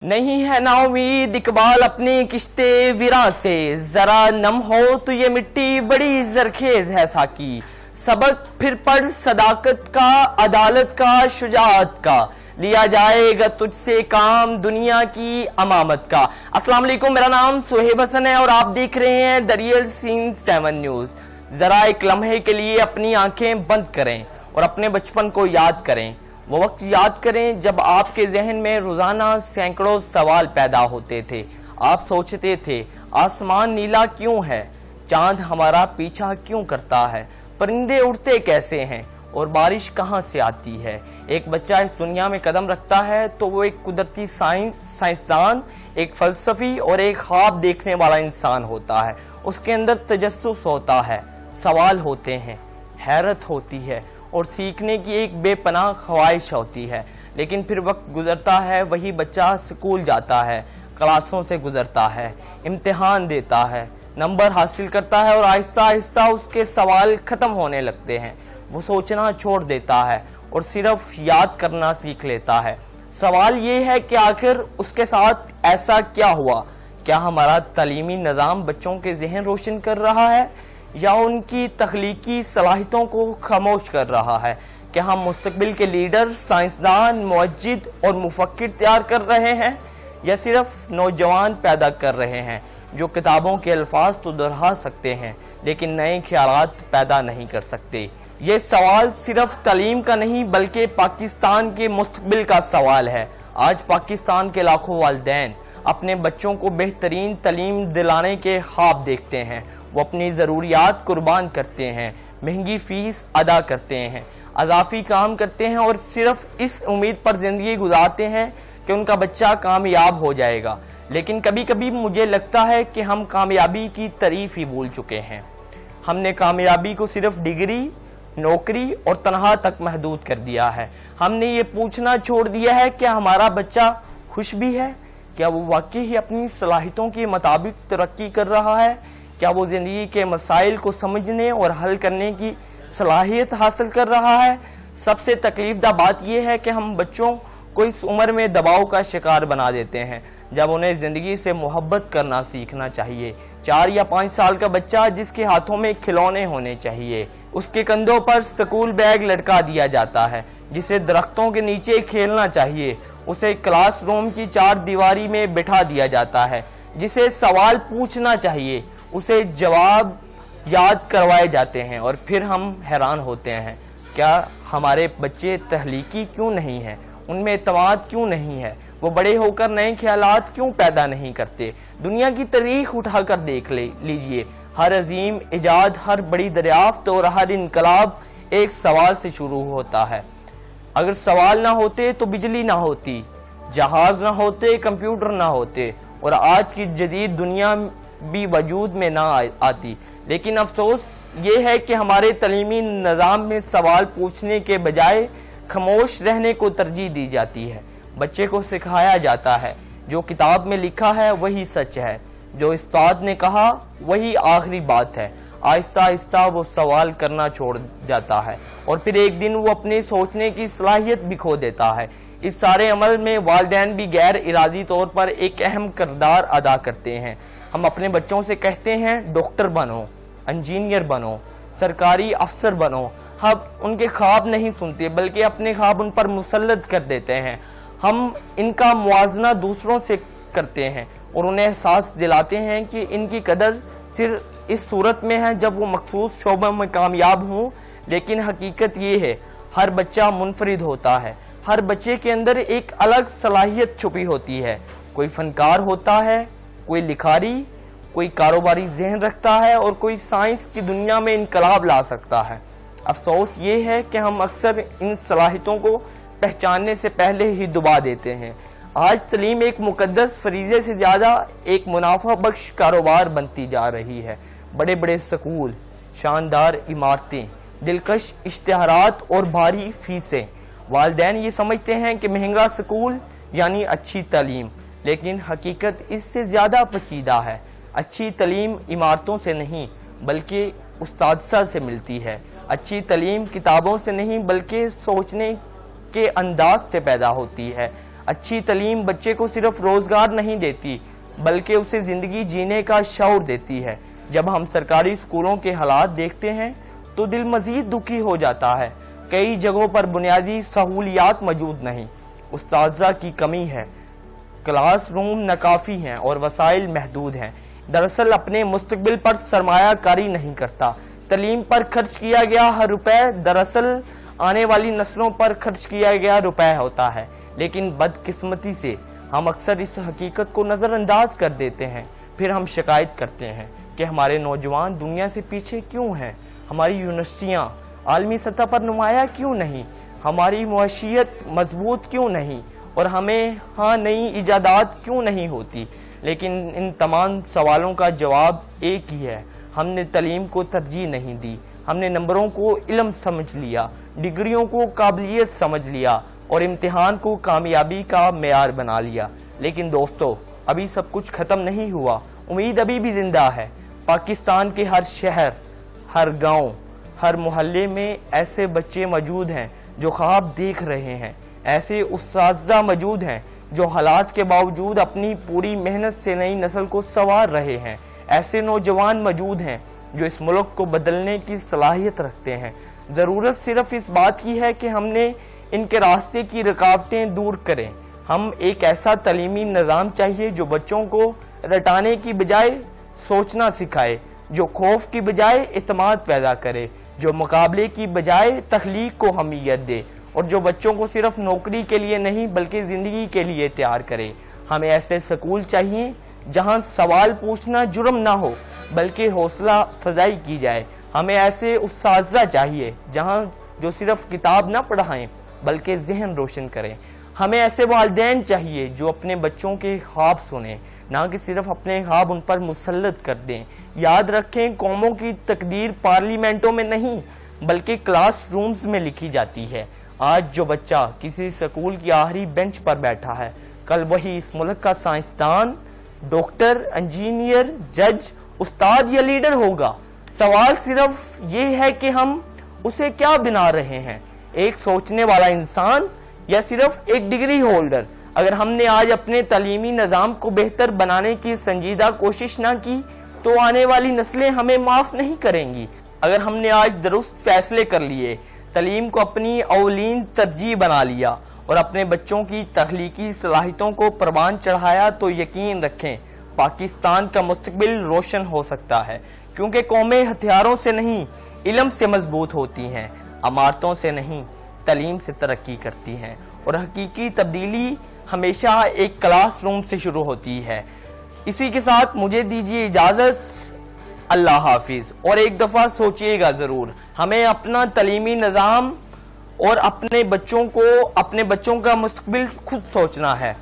نہیں ہے نا امید اقبال اپنی کشتے ویراں سے، ذرا نم ہو تو یہ مٹی بڑی زرخیز ہے ساکی، سبق پھر پڑھ صداقت کا، عدالت کا، شجاعت کا، لیا جائے گا تجھ سے کام دنیا کی امامت کا۔ السلام علیکم، میرا نام سہیب حسن ہے اور آپ دیکھ رہے ہیں دی ریئل سین 7 نیوز۔ ذرا ایک لمحے کے لیے اپنی آنکھیں بند کریں اور اپنے بچپن کو یاد کریں، وہ وقت یاد کریں جب آپ کے ذہن میں روزانہ سینکڑوں سوال پیدا ہوتے تھے۔ آپ سوچتے تھے آسمان نیلا کیوں ہے، چاند ہمارا پیچھا کیوں کرتا ہے، پرندے اڑتے کیسے ہیں اور بارش کہاں سے آتی ہے۔ ایک بچہ اس دنیا میں قدم رکھتا ہے تو وہ ایک قدرتی سائنسدان، ایک فلسفی اور ایک خواب دیکھنے والا انسان ہوتا ہے۔ اس کے اندر تجسس ہوتا ہے، سوال ہوتے ہیں، حیرت ہوتی ہے اور سیکھنے کی ایک بے پناہ خواہش ہوتی ہے۔ لیکن پھر وقت گزرتا ہے، وہی بچہ سکول جاتا ہے، کلاسوں سے گزرتا ہے، امتحان دیتا ہے، نمبر حاصل کرتا ہے اور آہستہ آہستہ اس کے سوال ختم ہونے لگتے ہیں۔ وہ سوچنا چھوڑ دیتا ہے اور صرف یاد کرنا سیکھ لیتا ہے۔ سوال یہ ہے کہ آخر اس کے ساتھ ایسا کیا ہوا؟ کیا ہمارا تعلیمی نظام بچوں کے ذہن روشن کر رہا ہے یا ان کی تخلیقی صلاحیتوں کو خاموش کر رہا ہے؟ کہ ہم مستقبل کے لیڈر، سائنسدان، معجد اور مفکر تیار کر رہے ہیں یا صرف نوجوان پیدا کر رہے ہیں جو کتابوں کے الفاظ تو دہرا سکتے ہیں لیکن نئے خیالات پیدا نہیں کر سکتے؟ یہ سوال صرف تعلیم کا نہیں بلکہ پاکستان کے مستقبل کا سوال ہے۔ آج پاکستان کے لاکھوں والدین اپنے بچوں کو بہترین تعلیم دلانے کے خواب دیکھتے ہیں۔ وہ اپنی ضروریات قربان کرتے ہیں، مہنگی فیس ادا کرتے ہیں، اضافی کام کرتے ہیں اور صرف اس امید پر زندگی گزارتے ہیں کہ ان کا بچہ کامیاب ہو جائے گا۔ لیکن کبھی کبھی مجھے لگتا ہے کہ ہم کامیابی کی تعریف ہی بھول چکے ہیں۔ ہم نے کامیابی کو صرف ڈگری، نوکری اور تنخواہ تک محدود کر دیا ہے۔ ہم نے یہ پوچھنا چھوڑ دیا ہے کہ ہمارا بچہ خوش بھی ہے، کیا وہ واقعی اپنی صلاحیتوں کے مطابق ترقی کر رہا ہے، کیا وہ زندگی کے مسائل کو سمجھنے اور حل کرنے کی صلاحیت حاصل کر رہا ہے۔ سب سے تکلیف دہ بات یہ ہے کہ ہم بچوں کو اس عمر میں دباؤ کا شکار بنا دیتے ہیں جب انہیں زندگی سے محبت کرنا سیکھنا چاہیے۔ 4 یا 5 سال کا بچہ جس کے ہاتھوں میں کھلونے ہونے چاہیے، اس کے کندھوں پر سکول بیگ لٹکا دیا جاتا ہے، جسے درختوں کے نیچے کھیلنا چاہیے، اسے کلاس روم کی 4 دیواری میں بٹھا دیا جاتا ہے، جسے سوال پوچھنا چاہیے، اسے جواب یاد کروائے جاتے ہیں اور پھر ہم حیران ہوتے ہیں کیا ہمارے بچے تخلیقی کیوں نہیں ہیں، ان میں اعتماد کیوں نہیں ہے، وہ بڑے ہو کر نئے خیالات کیوں پیدا نہیں کرتے۔ دنیا کی تاریخ اٹھا کر دیکھ لیجئے، ہر عظیم ایجاد، ہر بڑی دریافت اور ہر انقلاب ایک سوال سے شروع ہوتا ہے۔ اگر سوال نہ ہوتے تو بجلی نہ ہوتی، جہاز نہ ہوتے، کمپیوٹر نہ ہوتے اور آج کی جدید دنیا بھی وجود میں نہ آتی۔ لیکن افسوس یہ ہے کہ ہمارے تعلیمی نظام میں سوال پوچھنے کے بجائے خاموش رہنے کو ترجیح دی جاتی ہے۔ بچے کو سکھایا جاتا ہے جو کتاب میں لکھا ہے وہی سچ ہے، جو استاد نے کہا وہی آخری بات ہے۔ آہستہ آہستہ وہ سوال کرنا چھوڑ جاتا ہے اور پھر ایک دن وہ اپنے سوچنے کی صلاحیت بھی کھو دیتا ہے۔ اس سارے عمل میں والدین بھی غیر ارادی طور پر ایک اہم کردار ادا کرتے ہیں۔ ہم اپنے بچوں سے کہتے ہیں ڈاکٹر بنو، انجینئر بنو، سرکاری افسر بنو۔ ہم ان کے خواب نہیں سنتے بلکہ اپنے خواب ان پر مسلط کر دیتے ہیں۔ ہم ان کا موازنہ دوسروں سے کرتے ہیں اور انہیں احساس دلاتے ہیں کہ ان کی قدر صرف اس صورت میں ہے جب وہ مخصوص شعبوں میں کامیاب ہوں۔ لیکن حقیقت یہ ہے ہر بچہ منفرد ہوتا ہے، ہر بچے کے اندر ایک الگ صلاحیت چھپی ہوتی ہے۔ کوئی فنکار ہوتا ہے، کوئی لکھاری، کوئی کاروباری ذہن رکھتا ہے اور کوئی سائنس کی دنیا میں انقلاب لا سکتا ہے۔ افسوس یہ ہے کہ ہم اکثر ان صلاحیتوں کو پہچاننے سے پہلے ہی دبا دیتے ہیں۔ آج تعلیم ایک مقدس فریضے سے زیادہ ایک منافع بخش کاروبار بنتی جا رہی ہے۔ بڑے بڑے سکول، شاندار عمارتیں، دلکش اشتہارات اور بھاری فیسیں۔ والدین یہ سمجھتے ہیں کہ مہنگا سکول یعنی اچھی تعلیم، لیکن حقیقت اس سے زیادہ پیچیدہ ہے۔ اچھی تعلیم عمارتوں سے نہیں بلکہ اساتذہ سے ملتی ہے۔ اچھی تعلیم کتابوں سے نہیں بلکہ سوچنے کے انداز سے پیدا ہوتی ہے۔ اچھی تعلیم بچے کو صرف روزگار نہیں دیتی بلکہ اسے زندگی جینے کا شعور دیتی ہے۔ جب ہم سرکاری اسکولوں کے حالات دیکھتے ہیں تو دل مزید دکھی ہو جاتا ہے۔ کئی جگہوں پر بنیادی سہولیات موجود نہیں، اساتذہ کی کمی ہے، کلاس روم ناکافی ہیں اور وسائل محدود ہیں۔ دراصل اپنے مستقبل پر سرمایہ کاری نہیں کرتا۔ تعلیم پر خرچ کیا گیا ہر روپے دراصل آنے والی نسلوں پر خرچ کیا گیا روپے ہوتا ہے، لیکن بدقسمتی سے ہم اکثر اس حقیقت کو نظر انداز کر دیتے ہیں۔ پھر ہم شکایت کرتے ہیں کہ ہمارے نوجوان دنیا سے پیچھے کیوں ہیں، ہماری یونیورسٹیاں عالمی سطح پر نمایاں کیوں نہیں، ہماری معیشت مضبوط کیوں نہیں اور ہمیں نئی ایجادات کیوں نہیں ہوتی۔ لیکن ان تمام سوالوں کا جواب ایک ہی ہے، ہم نے تعلیم کو ترجیح نہیں دی، ہم نے نمبروں کو علم سمجھ لیا، ڈگریوں کو قابلیت سمجھ لیا اور امتحان کو کامیابی کا معیار بنا لیا۔ لیکن دوستو، ابھی سب کچھ ختم نہیں ہوا، امید ابھی بھی زندہ ہے۔ پاکستان کے ہر شہر، ہر گاؤں، ہر محلے میں ایسے بچے موجود ہیں جو خواب دیکھ رہے ہیں، ایسے اساتذہ موجود ہیں جو حالات کے باوجود اپنی پوری محنت سے نئی نسل کو سنوار رہے ہیں، ایسے نوجوان موجود ہیں جو اس ملک کو بدلنے کی صلاحیت رکھتے ہیں۔ ضرورت صرف اس بات کی ہے کہ ہم نے ان کے راستے کی رکاوٹیں دور کریں۔ ہم ایک ایسا تعلیمی نظام چاہیے جو بچوں کو رٹانے کی بجائے سوچنا سکھائے، جو خوف کی بجائے اعتماد پیدا کرے، جو مقابلے کی بجائے تخلیق کو اہمیت دے اور جو بچوں کو صرف نوکری کے لیے نہیں بلکہ زندگی کے لیے تیار کرے۔ ہمیں ایسے سکول چاہیے جہاں سوال پوچھنا جرم نہ ہو بلکہ حوصلہ افزائی کی جائے۔ ہمیں ایسے اساتذہ چاہیے جہاں جو صرف کتاب نہ پڑھائیں بلکہ ذہن روشن کریں۔ ہمیں ایسے والدین چاہیے جو اپنے بچوں کے خواب سنیں، نہ کہ صرف اپنے خواب ان پر مسلط کر دیں۔ یاد رکھیں، قوموں کی تقدیر پارلیمنٹوں میں نہیں بلکہ کلاس رومز میں لکھی جاتی ہے۔ آج جو بچہ کسی سکول کی آخری بینچ پر بیٹھا ہے، کل وہی اس ملک کا سائنسدان، ڈاکٹر، انجینئر، جج، استاد یا لیڈر ہوگا۔ سوال صرف یہ ہے کہ ہم اسے کیا بنا رہے ہیں، ایک سوچنے والا انسان یا صرف ایک ڈگری ہولڈر۔ اگر ہم نے آج اپنے تعلیمی نظام کو بہتر بنانے کی سنجیدہ کوشش نہ کی تو آنے والی نسلیں ہمیں معاف نہیں کریں گی۔ اگر ہم نے آج درست فیصلے کر لیے، تعلیم کو اپنی اولین ترجیح بنا لیا اور اپنے بچوں کی تخلیقی صلاحیتوں کو پروان چڑھایا تو یقین رکھیں پاکستان کا مستقبل روشن ہو سکتا ہے، کیونکہ قومیں ہتھیاروں سے نہیں علم سے مضبوط ہوتی ہیں، عمارتوں سے نہیں تعلیم سے ترقی کرتی ہیں، اور حقیقی تبدیلی ہمیشہ ایک کلاس روم سے شروع ہوتی ہے۔ اسی کے ساتھ مجھے دیجیے اجازت، اللہ حافظ، اور ایک دفعہ سوچئے گا ضرور، ہمیں اپنا تعلیمی نظام اور اپنے بچوں کا مستقبل خود سوچنا ہے۔